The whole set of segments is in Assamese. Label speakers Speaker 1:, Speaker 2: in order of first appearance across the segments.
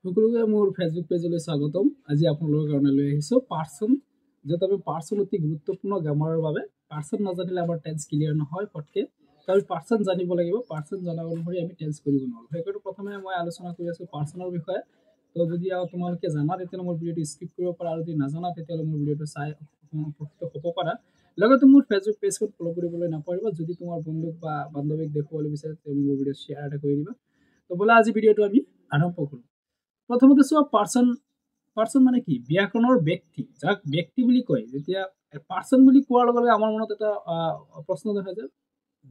Speaker 1: সকলোকে মোৰ ফেচবুক পেজলৈ স্বাগতম। আজি আপোনালোকৰ কাৰণে লৈ আহিছোঁ পাৰ্চন, য'ত আমি পাৰ্চন অতি গুৰুত্বপূৰ্ণ গ্ৰামাৰৰ বাবে। পাৰ্চন নাজানিলে আমাৰ টেন্স ক্লিয়াৰ নহয় ফটকে। আমি পাৰ্চন জানিব লাগিব, পাৰ্চন জনা অনুসৰি আমি টেন্স কৰিব নোৱাৰোঁ। সেইকাৰণে প্ৰথমে মই আলোচনা কৰি আছোঁ পাৰ্চনৰ বিষয়ে। তো যদি তোমালোকে জানা তেতিয়াহ'লে মোৰ ভিডিঅ'টো স্কিপ কৰিব পাৰা, আৰু যদি নাজানা তেতিয়াহ'লে মোৰ ভিডিঅ'টো চাই উপকৃত হ'ব পাৰা। লগতে মোৰ ফেচবুক পেজখন ফ'ল' কৰিবলৈ নাপাহৰিবা। যদি তোমাৰ বন্ধুক বা বান্ধৱীক দেখুৱাবলৈ বিচাৰে তেতিয়াহ'লে মোৰ ভিডিঅ' শ্বেয়াৰ এটা কৰি দিবা। তো ব'লা আজি ভিডিঅ'টো আমি আৰম্ভ কৰোঁ। প্ৰথমতে চোৱা পাৰ্চন মানে কি? ব্যাকৰণৰ ব্যক্তি, যাক ব্যক্তি বুলি কয়। যেতিয়া পাৰ্চন বুলি কোৱাৰ লগে লগে আমাৰ মনত এটা প্ৰশ্ন দেখা যায়,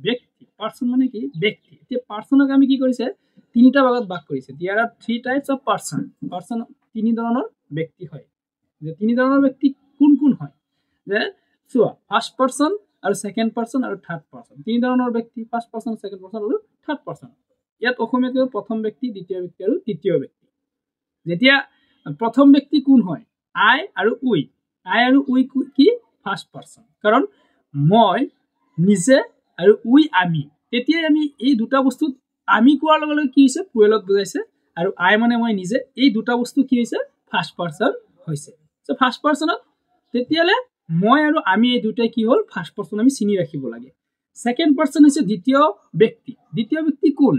Speaker 1: ব্যক্তি। পাৰ্চন মানে কি? ব্যক্তি। এতিয়া পাৰ্চনক আমি কি কৰিছে? তিনিটা ভাগত ভাগ কৰিছে। There are 3 types of person. Person তিনি ধৰণৰ ব্যক্তি হয়। যে তিনি ধৰণৰ ব্যক্তি কোন কোন হয়? যে চোৱা, ফাৰ্ষ্ট পাৰ্চন আৰু ছেকেণ্ড পাৰ্চন আৰু থাৰ্ড পাৰ্চন। তিনি ধৰণৰ ব্যক্তি, ফাৰ্ষ্ট পাৰ্চন, ছেকেণ্ড পাৰ্চন আৰু থাৰ্ড পাৰ্চন। ইয়াত অসমীয়াত প্ৰথম ব্যক্তি, দ্বিতীয় ব্যক্তি আৰু তৃতীয় ব্যক্তি। যেতিয়া প্ৰথম ব্যক্তি কোন হয়? আই আৰু উই। আই আৰু উই কি? First person. কাৰণ মই, নিজে আৰু উই আমি। তেতিয়াই আমি এই দুটা বস্তুত আমি কোৱাৰ লগে লগে কি হৈছে? প্লুৰেলত বুজাইছে। আৰু আই মানে মই নিজে, এই দুটা বস্তু কি হৈছে? ফাৰ্ষ্ট পাৰ্চন হৈছে। চ' ফাৰ্ষ্ট পাৰ্চনত তেতিয়াহ'লে মই আৰু আমি এই দুটাই কি হ'ল? ফাৰ্ষ্ট পাৰ্চন আমি চিনি ৰাখিব লাগে। ছেকেণ্ড পাৰ্চন হৈছে দ্বিতীয় ব্যক্তি। দ্বিতীয় ব্যক্তি কোন?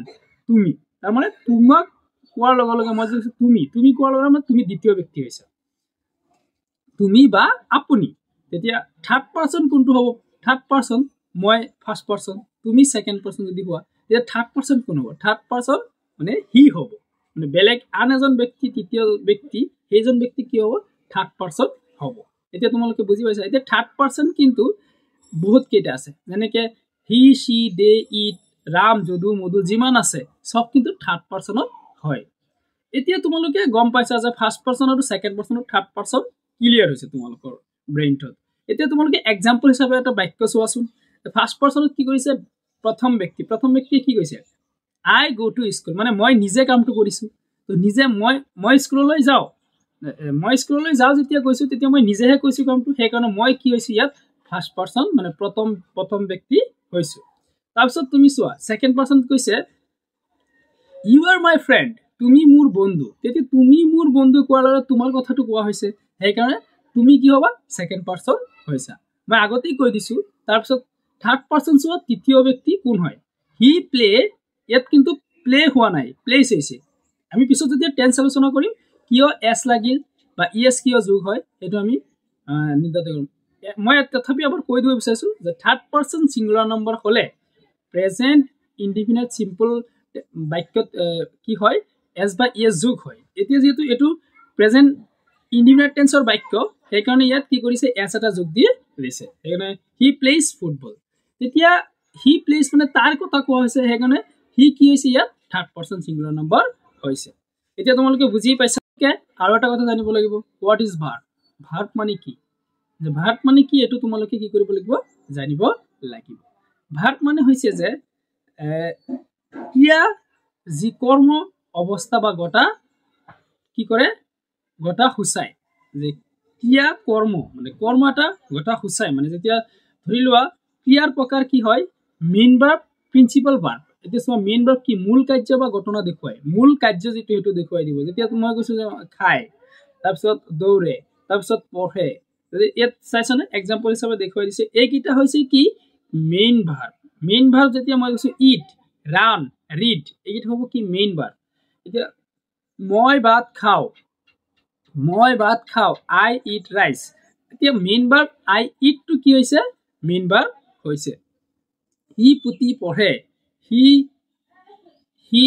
Speaker 1: তুমি। তাৰমানে তোমাক কোৱাৰ লগে লগে মই যদি তুমি কোৱাৰ লগে লগে তুমি দ্বিতীয় ব্যক্তি হৈছা, তুমি বা আপুনি। তেতিয়া থাৰ্ড পাৰ্চন কোনটো হ'ব? থাৰ্ড পাৰ্চন মই ফাৰ্ষ্ট পাৰ্চন, তুমি ছেকেণ্ড পাৰ্চন যদি হোৱা, তেতিয়া থাৰ্ড পাৰ্চন কোন হ'ব? থাৰ্ড পাৰ্চন মানে হি হ'ব। মানে বেলেগ আন এজন ব্যক্তি, তৃতীয় ব্যক্তি, সেইজন ব্যক্তি কি হ'ব? থাৰ্ড পাৰ্চন হ'ব। এতিয়া তোমালোকে বুজি পাইছা? এতিয়া থাৰ্ড পাৰ্চন কিন্তু বহুত কেইটা আছে, যেনেকে হি, সি, দে, ইট, ৰাম, যদু, মধু, যিমান আছে চব কিন্তু থাৰ্ড পাৰ্চনত হয়। এতিয়া তোমালোকে গম পাইছা যে ফাৰ্ষ্ট পাৰ্চন আৰু ছেকেণ্ড পাৰ্চন আৰু থাৰ্ড পাৰ্চন ক্লিয়াৰ হৈছে তোমালোকৰ ব্ৰেইনটোত। এতিয়া তোমালোকে এক্সাম্পল হিচাপে এটা বাক্য চোৱাচোন। ফাৰ্ষ্ট পাৰ্চনত কি কৰিছে? প্ৰথম ব্যক্তিয়ে কি কৈছে? আই গো টু স্কুল, মানে মই নিজে কামটো কৰিছোঁ। তো নিজে মই স্কুললৈ যাওঁ, যেতিয়া গৈছোঁ তেতিয়া মই নিজেহে কৈছোঁ কামটো। সেইকাৰণে মই কি হৈছোঁ ইয়াত? ফাৰ্ষ্ট পাৰ্চন, মানে প্ৰথম ব্যক্তি হৈছোঁ। তাৰপিছত তুমি চোৱা, ছেকেণ্ড পাৰ্চন কৈছে ইউ আৰ মাই ফ্ৰেণ্ড, তুমি মোৰ বন্ধু। তেতিয়া তুমি মোৰ বন্ধু কোৱাৰ লগে তোমাৰ কথাটো কোৱা হৈছে। সেইকাৰণে তুমি কি হ'বা? ছেকেণ্ড পাৰ্চন হৈছা। মই আগতেই কৈ দিছোঁ। তাৰপিছত থাৰ্ড পাৰ্চন চোৱা, তৃতীয় ব্যক্তি কোন হয়? হি প্লে, ইয়াত কিন্তু প্লে হোৱা নাই, প্লেচ হৈছে। আমি পিছত যেতিয়া টেন্স আলোচনা কৰিম কিয় এছ লাগিল বা ইএছ কিয় যোগ হয় সেইটো আমি নিৰ্ধাৰণ কৰিম। মই তথাপি এবাৰ কৈ দিব বিচাৰিছোঁ যে থাৰ্ড পাৰ্চন ছিংগুলাৰ নম্বৰ হ'লে প্ৰেজেণ্ট ইনডিফিনিট চিম্পল বাক্যত কি হয়? এছ বা ইএছ যোগ হয়। এতিয়া যিহেতু এইটো প্ৰেজেণ্ট ইনডিফিনিট টেন্সৰ বাক্য, সেইকাৰণে ইয়াত কি কৰিছে? এছ এটা যোগ দি দিছে। সেইকাৰণে হি প্লেইজ ফুটবল। তেতিয়া হি প্লেইজ মানে তাৰ কথা কোৱা হৈছে, সেইকাৰণে হি কি হৈছে? ইয়াত থাৰ্ড পাৰ্চন ছিংগুলাৰ নম্বৰ হৈছে। এতিয়া তোমালোকে বুজি পাইছা? আৰু এটা কথা জানিব লাগিব, হোৱাট ইজ ভাৰ্ব? ভাৰ্ব মানে কি? যে ভাৰ্ব মানে কি এইটো তোমালোকে কি কৰিব লাগিব? জানিব লাগিব। ভাৰ্ব মানে হৈছে যে ক্ৰিয়া, যি কৰ্ম অৱস্থা বা গতা কি কৰে? গতা সূচায়। যে ক্ৰিয়া কৰ্ম মানে কৰ্ম এটা গতা সূচায়। মানে যেতিয়া ধৰি লোৱা ক্ৰিয়াৰ প্ৰকাৰ কি হয়? Main verb, principal verb. এতিয়া চোৱা, মেইন ভাৰ্ব কি? মূল কাৰ্য বা ঘটনা দেখুৱায়। মূল কাৰ্য যিটো সেইটো দেখুৱাই দিব। যেতিয়া মই কৈছোঁ যে খায়, তাৰপিছত দৌৰে, তাৰপিছত পঢ়ে, ইয়াত চাইছানে? এক্সাম্পল হিচাপে দেখুৱাই দিছে। এইকেইটা হৈছে কি? Main verb. মেইন ভাৰ্ব যেতিয়া মই কৈছোঁ ইট, ৰান, ৰিড, এইকেইটা হ'ব কি? Main verb. এতিয়া মই ভাত খাওঁ, আই ইট ৰাইচ। এতিয়া মেইন ভাৰ্ব আই ইটটো কি হৈছে? মেইন ভাৰ্ব হৈছে। হি পুথি পঢ়ে, হি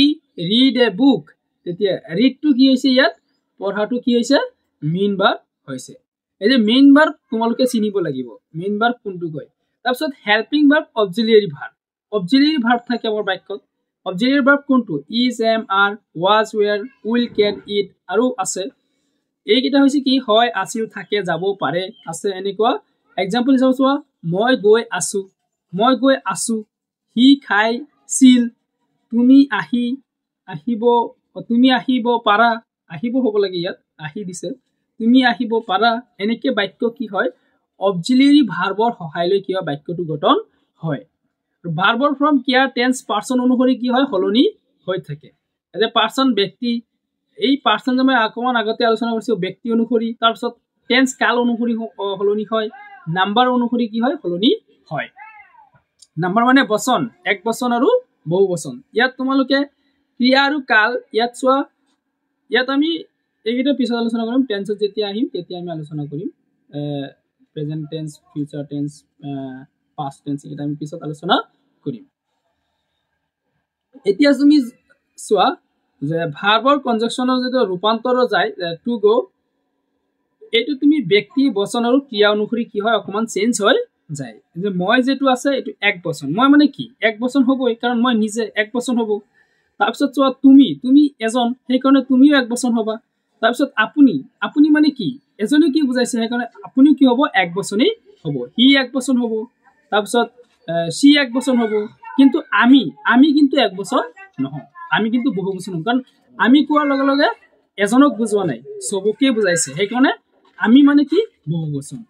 Speaker 1: ৰিড এ বুক। তেতিয়া ৰিডটো কি হৈছে? ইয়াত পঢ়াটো কি হৈছে? মেইন ভাৰ্ব হৈছে। এই যে মেইন ভাৰ্ব তোমালোকে চিনিব লাগিব, মেইন ভাৰ্ব কোনটো কয়। তাৰপিছত helping verb, auxiliary verb. Auxiliary verb থাকে আমাৰ বাক্যত। অক্সিলিয়াৰী ভাৰ্ব কোনটো? Is, am, are, was, were, will, can, ইট আৰু আছে। এইকেইটা হৈছে কি? হয়, আছিল, থাকে, যাব, পাৰে, আছে, এনেকুৱা। এক্সাম্পল হিচাপে চোৱা, মই গৈ আছো, সি খাইছিল, তুমি আহিব পাৰা, আহিব হ'ব লাগে, ইয়াত আহি দিছে, তুমি আহিব পাৰা। এনেকে বাক্য কি হয়? অক্সিলিয়াৰী ভাৰ্বৰ সহায় লৈ কি হয়? বাক্যটো গঠন হয়। ভাৰ্বৰ ফৰ্ম, কেয়াৰ, টেন্স, পাৰ্চন অনুসৰি কি হয়? সলনি হৈ থাকে। এতিয়া পাৰ্চন ব্যক্তি, এই পাৰ্চন যে মই অকণমান আগতে আলোচনা কৰিছোঁ ব্যক্তি অনুসৰি, তাৰপিছত টেন্স কাল অনুসৰি সলনি হয়, নাম্বাৰ অনুসৰি কি হয় সলনি হয়। নাম্বাৰ মানে বচন, এক বচন আৰু বহু বচন। ইয়াত তোমালোকে ক্ৰিয়া আৰু কাল ইয়াত চোৱা, ইয়াত আমি এইকেইটা পিছত আলোচনা কৰিম। টেন্সত যেতিয়া আহিম তেতিয়া আমি আলোচনা কৰিম। Present tense, future tense, past tense এইকেইটা আমি পিছত আলোচনা কৰিম। এতিয়া তুমি চোৱা যে ভাৰ্বৰ কনজাংচনৰ যেতিয়া ৰূপান্তৰ যায় টু গো, এইটো তুমি ব্যক্তি বচন আৰু ক্ৰিয়া অনুসৰি কি হয় অকণমান চেঞ্জ হৈ যায়। যে মই যেটো আছে এইটো এক বচন, মই মানে কি এক বচন হ'বই, কাৰণ মই নিজে এক বচন হ'ব। তাৰপিছত চোৱা তুমি এজন, সেইকাৰণে তুমিও এক বচন হ'বা। তাৰপিছত আপুনি মানে কি এজনে কি বুজাইছে, সেইকাৰণে আপুনিও কি হ'ব এক বচনেই হ'ব। সি এক বচন হ'ব, তাৰপিছত সি এক বচন হ'ব। কিন্তু আমি কিন্তু এক বচন নহয়, আমি কিন্তু বহু বচন হ'ম। কাৰণ আমি কোৱাৰ লগে লগে এজনক বুজোৱা নাই, চবকে বুজাইছে, সেইকাৰণে আমি মানে কি বহু বচন,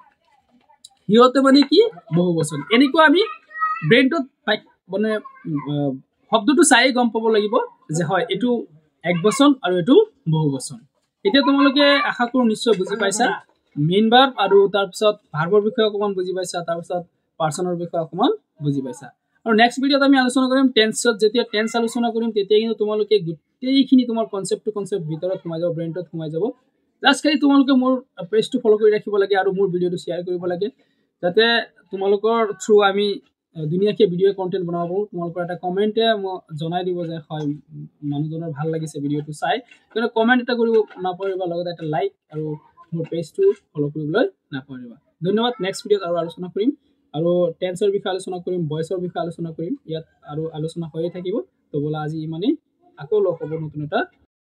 Speaker 1: সিহঁতে মানে কি বহু বচন। এনেকুৱা আমি ব্ৰেইনটোত মানে শব্দটো চাই গম পাব লাগিব যে হয় এইটো এক বচন আৰু এইটো বহু বচন। এতিয়া তোমালোকে আশা কৰোঁ নিশ্চয় বুজি পাইছা মেইন ভাৰ্ব আৰু তাৰপিছত ভাৰ্বৰ বিষয়ে অকণমান বুজি পাইছা, তাৰপিছত পাৰ্চনৰ বিষয়ে অকণমান বুজি পাইছা। আৰু নেক্সট ভিডিঅ'ত আমি আলোচনা কৰিম টেন্সত। যেতিয়া টেন্স আলোচনা কৰিম তেতিয়া কিন্তু তোমালোকে গোটেইখিনি তোমাৰ কনচেপ্ট টু কনচেপ্ট ভিতৰত সোমাই যাব, ব্ৰেইনটোত সোমাই যাব। জাষ্ট খালি তোমালোকে মোৰ পেজটো ফ'ল' কৰি ৰাখিব লাগে আৰু মোৰ ভিডিঅ'টো শ্বেয়াৰ কৰিব লাগে, যাতে তোমালোকৰ থ্ৰু আমি ধুনীয়াকৈ ভিডিঅ' কণ্টেণ্ট বনাব পাৰোঁ। তোমালোকৰ এটা কমেণ্টে মই জনাই দিব যে হয় মানুহজনৰ ভাল লাগিছে ভিডিঅ'টো চাই, কিন্তু কমেণ্ট এটা কৰিব নাপাহৰিবা, লগতে এটা লাইক আৰু মোৰ পেজটো ফ'ল' কৰিবলৈ নাপাহৰিবা। ধন্যবাদ। নেক্সট ভিডিঅ'ত আৰু আলোচনা কৰিম, আৰু টেন্সৰ বিষয়ে আলোচনা কৰিম, ভইচৰ বিষয়ে আলোচনা কৰিম। ইয়াত আৰু আলোচনা হৈয়ে থাকিব। তো ব'লা আজি ইমানেই, আকৌ লগ হ'ব নতুন এটা